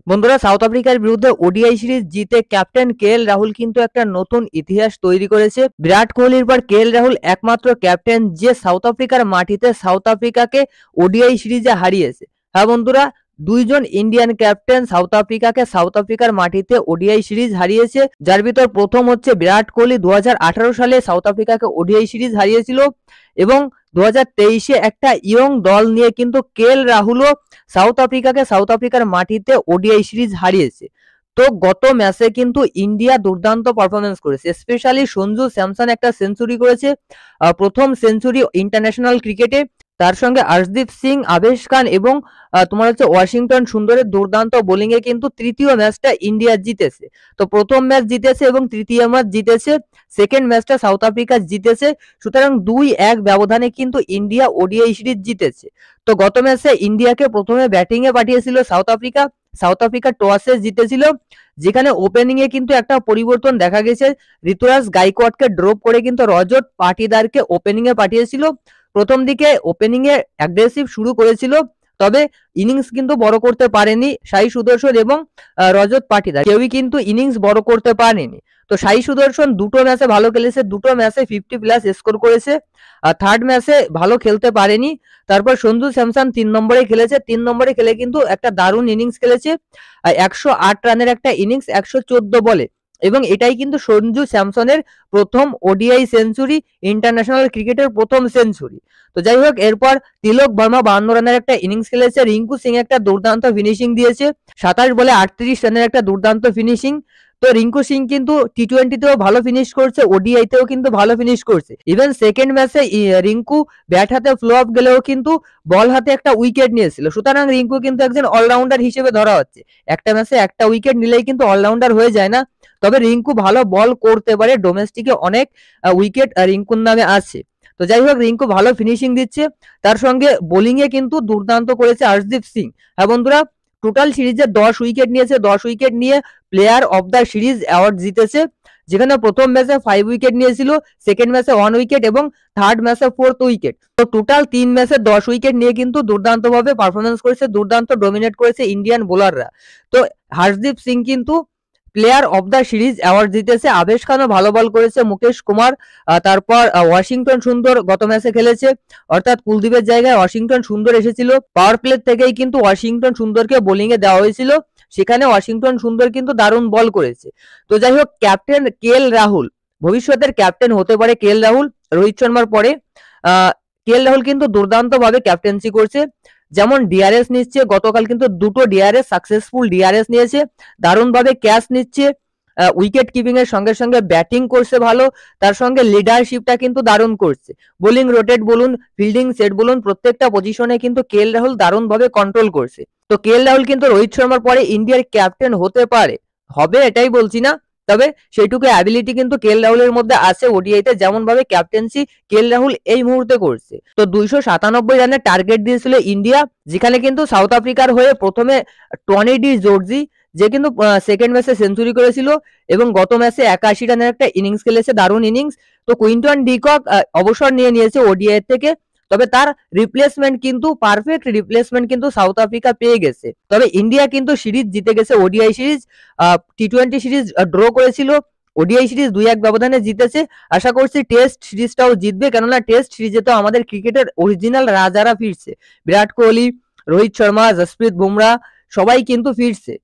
বন্ধুরা, সাউথ আফ্রিকার বিরুদ্ধে ওডিআই সিরিজ জিতে ক্যাপ্টেন কেএল রাহুল কিন্তু একটা নতুন ইতিহাস তৈরি করেছে। বিরাট কোহলির পর কেএল রাহুল একমাত্র ক্যাপ্টেন যে সাউথ আফ্রিকার মাটিতে সাউথ আফ্রিকাকে ওডিআই সিরিজে হারিয়েছে। হ্যাঁ বন্ধুরা, দুইজন ইন্ডিয়ান ক্যাপ্টেন সাউথ আফ্রিকাকে সাউথ আফ্রিকার মাটিতে ওডিআই সিরিজ হারিয়েছে, যার ভিতর প্রথম হচ্ছে বিরাট কোহলি 2018 সালে সাউথ আফ্রিকাকে ওডিআই সিরিজ হারিয়েছিল এবং 2023-এ একটা ইয়ং দল নিয়ে কিন্তু কেএল রাহুলও সাউথ আফ্রিকাকে সাউথ আফ্রিকার মাটিতে ওডিআই সিরিজ হারিয়েছে। তো গত ম্যাচে কিন্তু ইন্ডিয়া দুর্দান্ত পারফরমেন্স করেছে, স্পেশালি সঞ্জু স্যামসন একটা সেঞ্চুরি করেছে, প্রথম সেঞ্চুরি ইন্টারন্যাশনাল ক্রিকেটে। তার সঙ্গে আর্শদীপ সিং, আবেশ খান এবং তোমার হচ্ছে ওয়াশিংটন সুন্দরের দুর্দান্ত বোলিং এ কিন্তু তৃতীয় ম্যাচটা ইন্ডিয়া জিতেছে। তো প্রথম ম্যাচ জিতেছে এবং তৃতীয় ম্যাচ জিতেছে, সেকেন্ড ম্যাচটা সাউথ আফ্রিকা জিতেছে। সুতরাং 2-1 ব্যবধানে কিন্তু ইন্ডিয়া ওডিআই সিরিজ জিতেছে। তো গত ম্যাচে ইন্ডিয়াকে প্রথমে ব্যাটিং এ পাঠিয়েছিল সাউথ আফ্রিকা। সাউথ আফ্রিকা টসে জিতেছিল, যেখানে ওপেনিং এ কিন্তু একটা পরিবর্তন দেখা গেছে। ঋতুরাজ গাইকোয়াডকে ড্রপ করে কিন্তু রজত পাটিদারকে ওপেনিং এ পাঠিয়েছিল। প্রথম দিকে ওপেনিং এ অ্যাগ্রেসিভ শুরু করেছিল, তবে ইনিংস কিন্তু বড় করতে পারেনি সাই সুদর্শন এবং রজত পাটিদার, কেউই কিন্তু ইনিংস বড় করতে পারেনি। তো সাই সুদর্শন দুটো ম্যাচে ভালো খেলেছে, দুটো ম্যাচে 50+ স্কোর করেছে, আর থার্ড ম্যাচে ভালো খেলতে পারেনি। তারপর সঞ্জু স্যামসন 3 নম্বরে খেলেছে, 3 নম্বরে খেলে কিন্তু একটা দারুণ ইনিংস খেলেছে, 108 রানের একটা ইনিংস 114 বলে, এবং এটাই কিন্তু সঞ্জু স্যামসনের প্রথম ওডিআই সেঞ্চুরি, ইন্টারন্যাশনাল ক্রিকেটের প্রথম সেঞ্চুরি। তো যাই হোক, এরপর তিলক বর্মা 52 রানের একটা ইনিংস খেলেছে, রিঙ্কু সিং একটা দুর্দান্ত ফিনিশিং দিয়েছে, 27 বলে 38 রানের একটা দুর্দান্ত ফিনিশিং। তো রিঙ্কু সিং কিন্তু টি20তেও ভালো ফিনিশ করছে, ওডিআইতেও কিন্তু ভালো ফিনিশ করছে। ইভেন সেকেন্ড ম্যাচে রিঙ্কু ব্যাট হাতে ফ্লপ গেলেও কিন্তু বল হাতে একটা উইকেট নিয়েছিল। সুতরাং রিঙ্কু কিন্তু একজন অলরাউন্ডার হিসেবে ধরা হচ্ছে। একটা ম্যাচে একটা উইকেট নিলেই কিন্তু অলরাউন্ডার হয়ে যায় না, তবে রিঙ্কু ভালো বল করতে পারে, ডোমেস্টিকে অনেক উইকেট রিঙ্কুর নামে আছে। তো যাই হোক, রিঙ্কু ভালো ফিনিশিং দিচ্ছে। তার সঙ্গে বোলিং এ কিন্তু দুর্দান্ত করেছে আর্শদীপ সিং। হ্যাঁ বন্ধুরা, টোটাল সিরিজে 10 উইকেট নিয়েছে, 10 উইকেট নিয়ে player of the series award জিতেছে, যেখানে প্রথম ম্যাচে 5 উইকেট নিয়েছিল, সেকেন্ড ম্যাচে 1 উইকেট এবং থার্ড ম্যাচে 4th উইকেট। তো টোটাল 3 ম্যাচে 10 উইকেট নিয়ে কিন্তু দুর্দান্তভাবে পারফরমেন্স করেছে, দুর্দান্ত ডমিনেট করেছে ইন্ডিয়ান বোলাররা। তো হর্ষদীপ সিং কিন্তু player of the series award জিতেছে। আবেশ খানও ভালো বল করেছে, মুকেশ কুমার, তারপর ওয়াশিংটন সুন্দর গত ম্যাচে খেলেছে, অর্থাৎ কুলদীপের জায়গায় ওয়াশিংটন সুন্দর এসেছিল। পাওয়ার প্লে থেকেই কিন্তু ওয়াশিংটন সুন্দরকে বোলিং এ দেওয়া হয়েছিল, সেখানে ওয়াশিংটন সুন্দর কিন্তু দারুণ বল করেছে। তো যাই হোক, ক্যাপ্টেন কেএল রাহুল, ভবিষ্যতের ক্যাপ্টেন হতে পারে কেএল রাহুল রোহিত শর্মার পরে। কেএল রাহুল কিন্তু দুর্দান্ত ভাবে ক্যাপ্টেন্সি করছে, যেমন ডিআরএস নিচ্ছে, গতকাল কিন্তু দুটো ডিআরএস সাকসেসফুল ডিআরএস নিয়েছে, দারুণভাবে ক্যাচ নিচ্ছে, উইকেট কিপিং এর সঙ্গে সঙ্গে ব্যাটিং করছে ভালো, তার সঙ্গে লিডারশিপটা কিন্তু দারুণ করছে। বোলিং রোটেট বলুন, ফিল্ডিং সেট বলুন, প্রত্যেকটা পজিশনে কিন্তু কেএল রাহুল দারুণভাবে কন্ট্রোল করছে। তো কেএল রাহুল কিন্তু রোহিত শর্মার পরে ইন্ডিয়ার ক্যাপ্টেন হতে পারে, হবে এটাই বলছি না, তবে সেইটুকু অ্যাবিলিটি কিন্তু কেএল রাহুলের মধ্যে আছে ওডিআইতে, যেমন ভাবে ক্যাপ্টেন্সি কেএল রাহুল এই মুহূর্তে করছে। তো 297 রানের টার্গেট দিয়েছিল ইন্ডিয়া, যেখানে কিন্তু সাউথ আফ্রিকার হয়ে প্রথমে টনি ডি জর্জি, যে কিন্তু সেকেন্ড ম্যাচে সেঞ্চুরি করেছিল এবং গত ম্যাচে 81 রানের একটা ইনিংস খেলেছে, দারুণ ইনিংস। তো কুইন্টন ডিকক অবসর নিয়ে নিয়েছে ওডিআই থেকে, তবে তার রিপ্লেসমেন্ট কিন্তু পারফেক্ট রিপ্লেসমেন্ট কিন্তু সাউথ আফ্রিকা পেয়ে গেছে। তবে ইন্ডিয়া কিন্তু সিরিজ জিতে গেছে, ODI series, T20 series draw করেছিল, ওডিআই সিরিজ 2-1 ব্যবধানে জিতেছে। আশা করছি টেস্ট সিরিজটাও জিতবে, কেননা টেস্ট সিরিজে তো আমাদের ক্রিকেটের অরিজিনাল রাজারা ফিরছে, বিরাট কোহলি, রোহিত শর্মা, জসপ্রীত বুমরা সবাই কিন্তু ফিরছে।